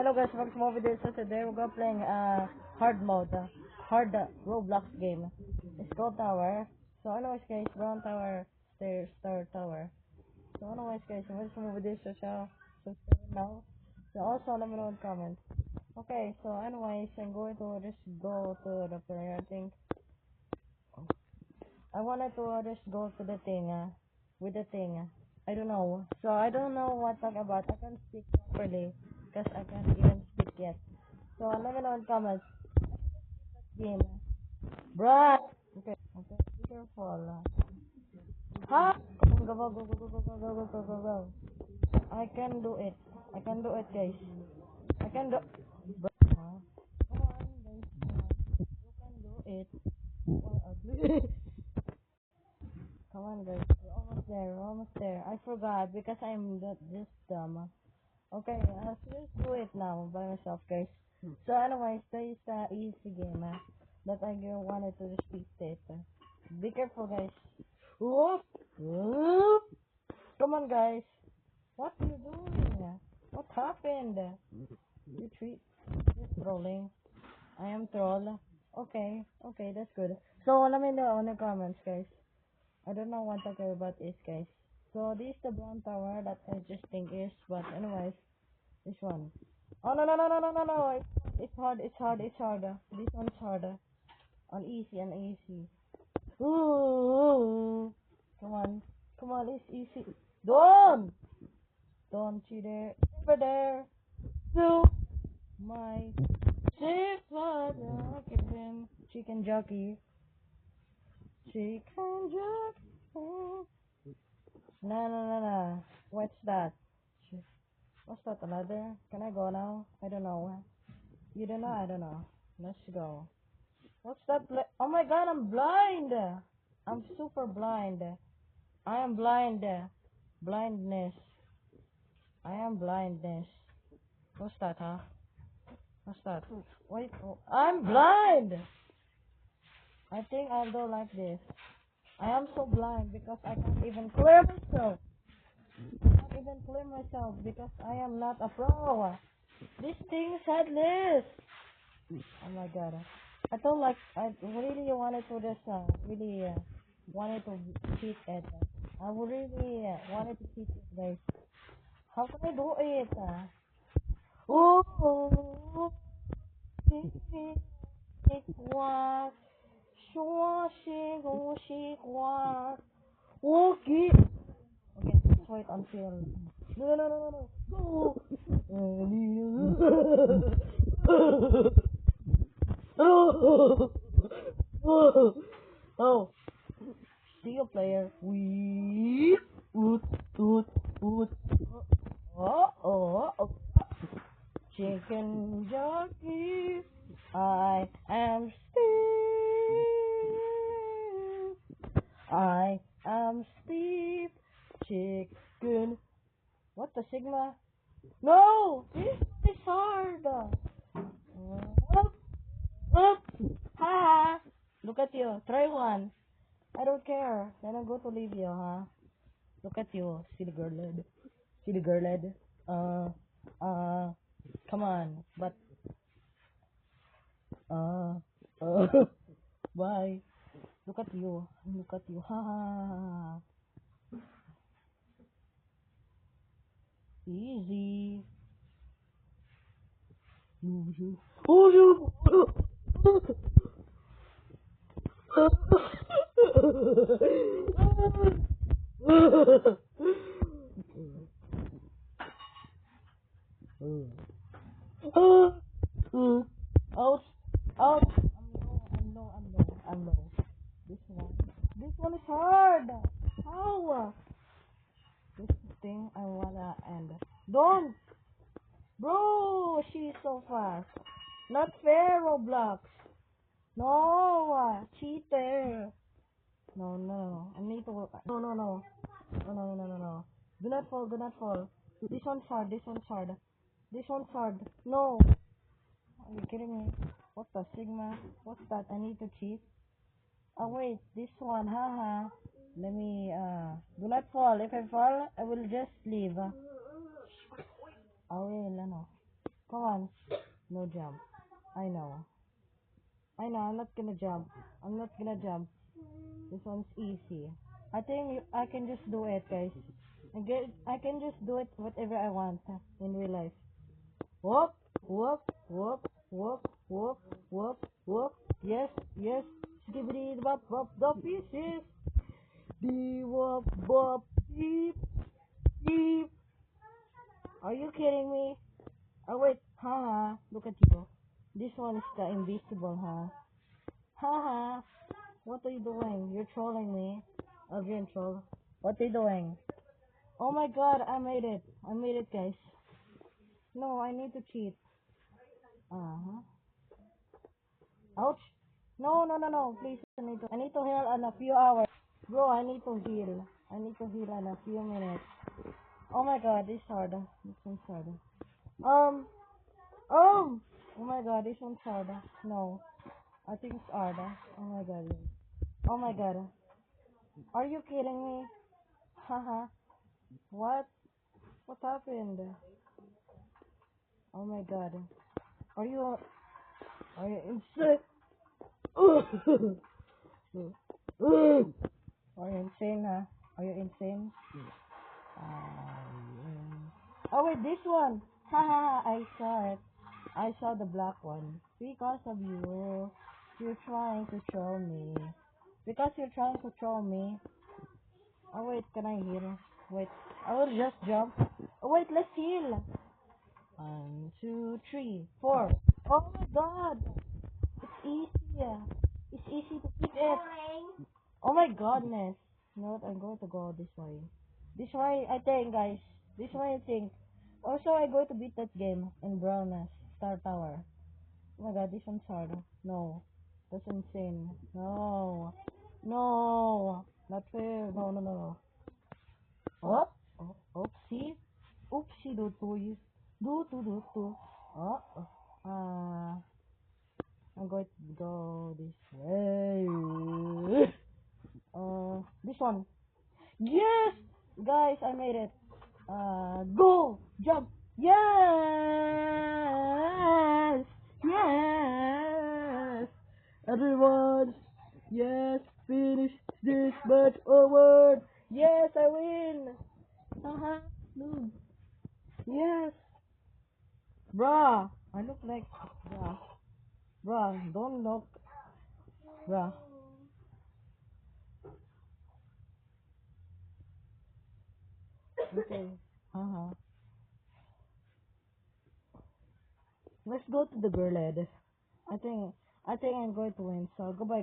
Hello guys, welcome to my video. So today we're gonna playing hard mode, hard Roblox game. It's called Tower. So anyways guys, brown tower, star tower. So anyways guys, welcome to my video. So subscribe now. So also let me know in the comments. Okay, so anyways, I'm going to just go to the player. I think I wanted to just go to the thing, with the thing. I don't know. So I don't know what to talk about. I can't speak properly because I can't even speak yet. So let me know in comments. Game. Bruh. Okay. Okay. Be careful. Ha? Come on, go, go, go, go, go, go, go, go, go, go, go. I can do it. I can do it, guys. I can do. Bruh. Come on, guys. You can do it. Why ugly? Come on, guys. We're almost there. We're almost there. I forgot because I'm just dumb. Okay, I'll just do it now by myself, guys. So, anyways, this is the easy game that I wanted to just beat it. Be careful, guys. Whoop! Whoop! Come on, guys. What are you doing? What happened? You treat. You're trolling. I am troll. Okay, okay, that's good. So, let me know in the comments, guys. I don't know what to talk about this, guys. So this is the brown tower that I just think is, but anyways, this one. Oh no no no no no no no! It's hard, it's hard, it's harder. This one's harder. On easy, on easy. Ooh, come on, it's easy. Don't you dare, over there. To my chicken jockey. No. What's that? What's that? Another? Can I go now? I don't know. You don't know? I don't know. Let's go. What's that? Oh my god, I'm blind! I'm super blind. I am blind. Blindness. I am blindness. What's that, huh? What's that? Wait, oh, I'm blind! I think I'll do like this. I am so blind because I can't even clear myself. Because I am not a pro. This thing is headless. Oh my god. I don't like. I really wanted to just really wanted to cheat it. I would really wanted to cheat it, guys. How can I do it? Oh, it was so okay. Okay, let's wait until. No. Go. Oh, see you, player. We oot oot oot. Oh. Chicken jockey. I am Steve. I am Steve. Chicken. What the Sigma? No! This is hard! Up! Ha! Look at you. Try one. I don't care. Then I'm going to leave you, huh? Look at you. See the girl led. Come on. But, bye. Look at you. Ha. Easy. Oh, you. Out. I'm low. This one is hard. How? This thing I wanna end. Don't, bro. She's so fast. Not fair, Roblox. No, cheater. No. I need to. No. No. Do not fall. This one's hard. No. Are you kidding me? What's the Sigma? What's that? I need to cheat. Oh wait, this one, haha. Let me, do not fall. If I fall, I will just leave. I will, ano. Come on. No jump. I know. I'm not gonna jump. I'm not gonna jump. This one's easy. I think I can just do it, guys. I can just do it whatever I want in real life. Whoop, whoop, whoop, whoop, whoop, whoop, whoop. Yes, yes. Skibbity bop bop the pieces. Dee wop bop beep beep. Are you kidding me? Oh wait, haha. Look at you. This one is the invisible, huh? Haha. What are you doing? You're trolling me. Again, troll. What are you doing? Oh my god, I made it. I made it, guys. No, I need to cheat. Uh-huh. Ouch. No, no, no, no. Please, I need to heal in a few hours. Bro, I need to heal. I need to heal in a few minutes. Oh my god, this hard. This one's hard. Oh! Oh my god, this one's hard. No. I think it's hard. Oh my god. Oh my god. Are you kidding me? Haha. What? What happened? Oh my god. Are you insane? Are you insane, huh? Are you insane? Oh wait, this one. Haha, I saw it. I saw the black one. Because of you. You're trying to troll me. Because you're trying to troll me. Oh wait, can I heal? Wait, I will just jump. Oh wait, let's heal. 1, 2, 3, 4. Oh my god! It's easy. It's easy to beat it. Oh my godness. You know what? I'm going to go this way. This way, I think, guys. This way, I think. Also, I'm going to beat that game in Browness Star Tower. Oh my god, this one's hard. No. That's insane. No. No. Not fair. No, no, no. Oh. Oh. Oopsie. Oopsie do to you. Do to. Oh. I'm going to go this way. This one. Yes! Guys, I made it. Go! Jump! Yes! Yes! Everyone! Yes! Finish this match over! Yes, I win! Haha! No. Yes! Bruh! I look like... Bruh. Bruh, don't look. Bruh. Okay. Haha. Let's go to the girl head. I think I'm going to win. So goodbye.